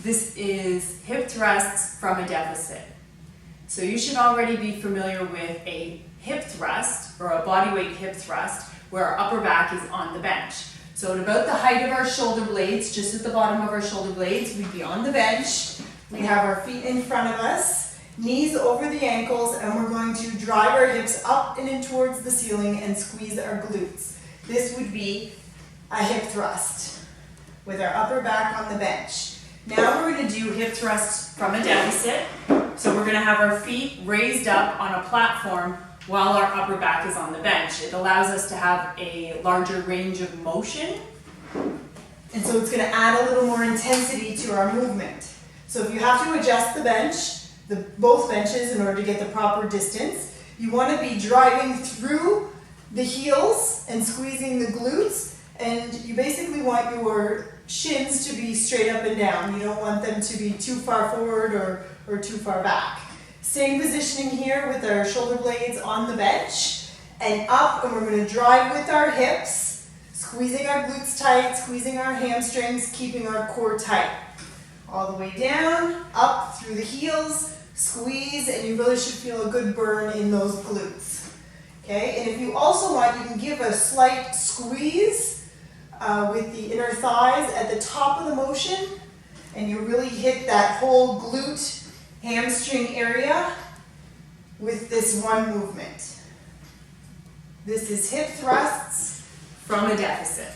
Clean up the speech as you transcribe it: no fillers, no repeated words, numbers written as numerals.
This is hip thrusts from a deficit. So you should already be familiar with a hip thrust or a bodyweight hip thrust where our upper back is on the bench. So at about the height of our shoulder blades, just at the bottom of our shoulder blades, we'd be on the bench. We have our feet in front of us, knees over the ankles, and we're going to drive our hips up and in towards the ceiling and squeeze our glutes. This would be a hip thrust with our upper back on the bench. Now we're going to do hip thrusts from a deficit. So we're going to have our feet raised up on a platform while our upper back is on the bench. It allows us to have a larger range of motion. And so it's going to add a little more intensity to our movement. So if you have to adjust the bench, both benches in order to get the proper distance, you want to be driving through the heels and squeezing the glutes. And you basically want your shins to be straight up and down. You don't want them to be too far forward or too far back. Same positioning here with our shoulder blades on the bench and up, and we're going to drive with our hips, squeezing our glutes tight, squeezing our hamstrings, keeping our core tight. All the way down, up through the heels, squeeze, and you really should feel a good burn in those glutes. Okay, and if you also want, you can give a slight squeeze with the inner thighs at the top of the motion, and you really hit that whole glute hamstring area with this one movement. This is hip thrusts from a deficit.